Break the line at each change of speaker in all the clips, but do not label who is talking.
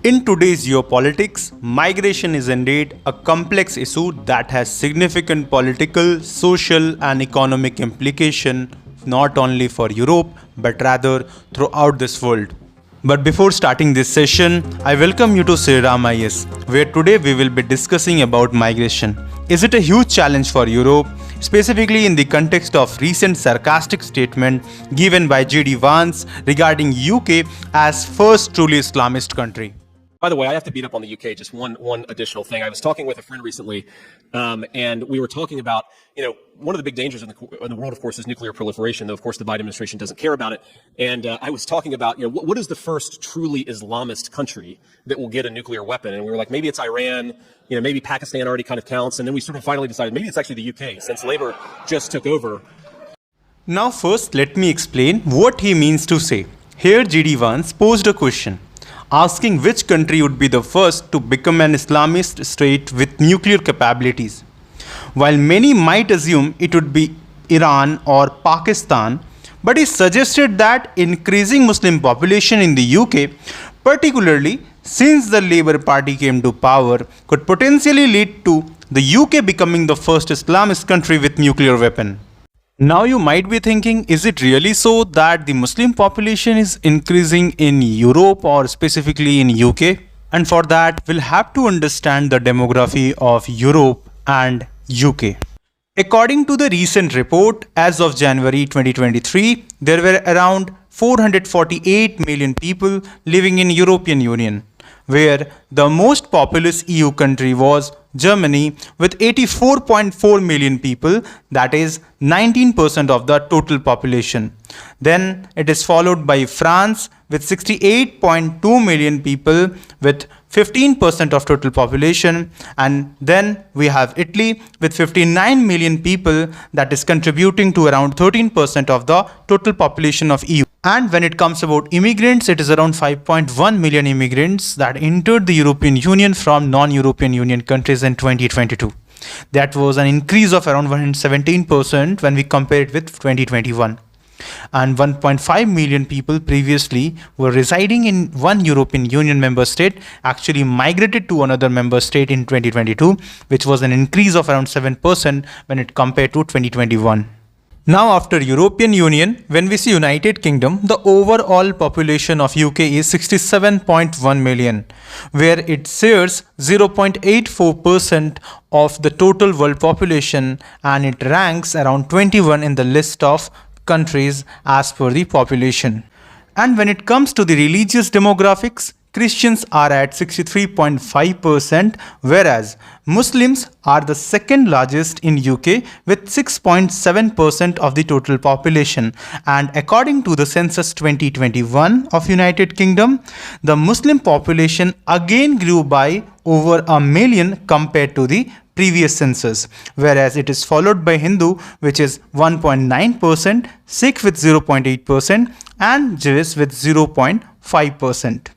In today's geopolitics, migration is indeed a complex issue that has significant political, social, and economic implication not only for Europe but rather throughout this world. But before starting this session, I welcome you to SRIRAM IS, where today we will be discussing about migration. Is it a huge challenge for Europe, specifically in the context of recent sarcastic statement given by J.D. Vance regarding UK as first truly Islamist country?
By the way, I have to beat up on the UK. Just one additional thing. I was talking with a friend recently, and we were talking about, one of the big dangers in the world, of course, is nuclear proliferation. Though, of course, the Biden administration doesn't care about it. And I was talking about, what is the first truly Islamist country that will get a nuclear weapon? And we were like, maybe it's Iran. Maybe Pakistan already kind of counts. And then we sort of finally decided maybe it's actually the UK, since Labour just took over.
Now, first, let me explain what he means to say. Here, J.D. Vance posed a question, asking which country would be the first to become an Islamist state with nuclear capabilities. While many might assume it would be Iran or Pakistan, but he suggested that increasing Muslim population in the UK, particularly since the Labour Party came to power, could potentially lead to the UK becoming the first Islamist country with nuclear weapon. Now you might be thinking, is it really so that the Muslim population is increasing in Europe or specifically in UK? And for that, we'll have to understand the demography of Europe and UK. According to the recent report, as of January 2023, there were around 448 million people living in European Union, where the most populous EU country was Germany with 84.4 million people, that is 19% of the total population. Then it is followed by France with 68.2 million people with 15% of total population, and then we have Italy with 59 million people, that is contributing to around 13% of the total population of EU. And when it comes about immigrants, it is around 5.1 million immigrants that entered the European Union from non-European Union countries in 2022. That was an increase of around 117% when we compare it with 2021. And 1.5 million people previously were residing in one European Union member state actually migrated to another member state in 2022, which was an increase of around 7% when it compared to 2021. Now, after European Union, when we see United Kingdom, the overall population of UK is 67.1 million, where it shares 0.84% of the total world population, and it ranks around 21 in the list of countries as per the population. And when it comes to the religious demographics, Christians are at 63.5%, whereas Muslims are the second largest in UK with 6.7% of the total population. And according to the census 2021 of United Kingdom, the Muslim population again grew by over a million compared to the previous census, whereas it is followed by Hindu, which is 1.9%, Sikh with 0.8%, and Jewish with 0.5%.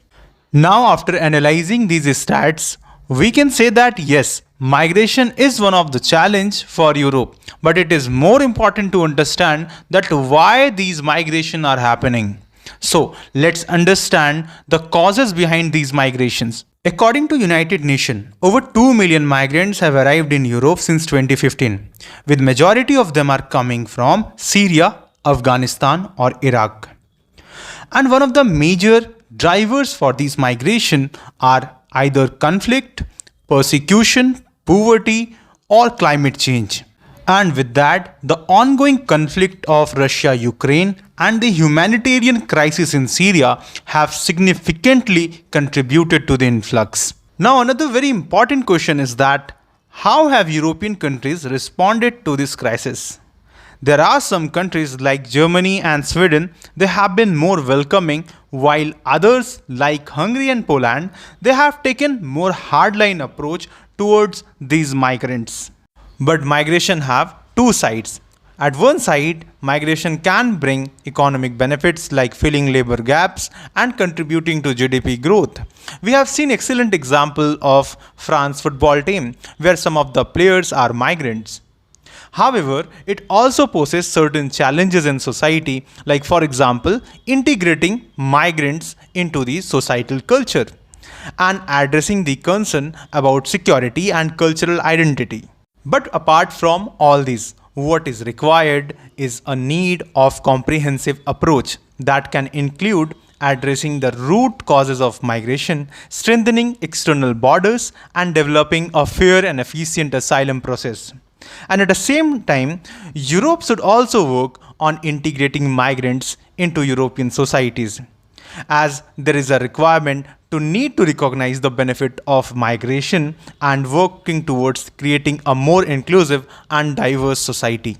Now, after analyzing these stats, we can say that yes, migration is one of the challenge for Europe, but it is more important to understand that why these migration are happening. So, let's understand the causes behind these migrations. According to United Nations, over 2 million migrants have arrived in Europe since 2015, with majority of them are coming from Syria, Afghanistan or Iraq. And one of the major drivers for these migration are either conflict, persecution, poverty or climate change. And with that, the ongoing conflict of Russia-Ukraine and the humanitarian crisis in Syria have significantly contributed to the influx. Now, another very important question is that how have European countries responded to this crisis? There are some countries like Germany and Sweden, they have been more welcoming, while others like Hungary and Poland, they have taken more hardline approach towards these migrants. But migration have two sides. At one side, migration can bring economic benefits like filling labor gaps and contributing to GDP growth. We have seen excellent example of France football team where some of the players are migrants. However, it also poses certain challenges in society, like for example, integrating migrants into the societal culture. and addressing the concern about security and cultural identity. But apart from all this, what is required is a need of comprehensive approach that can include addressing the root causes of migration, strengthening external borders, and developing a fair and efficient asylum process. And at the same time, Europe should also work on integrating migrants into European societies, as there is a requirement to need to recognize the benefit of migration and working towards creating a more inclusive and diverse society.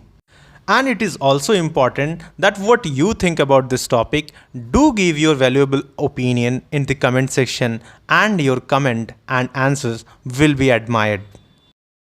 And it is also important that what you think about this topic, do give your valuable opinion in the comment section, and your comment and answers will be admired.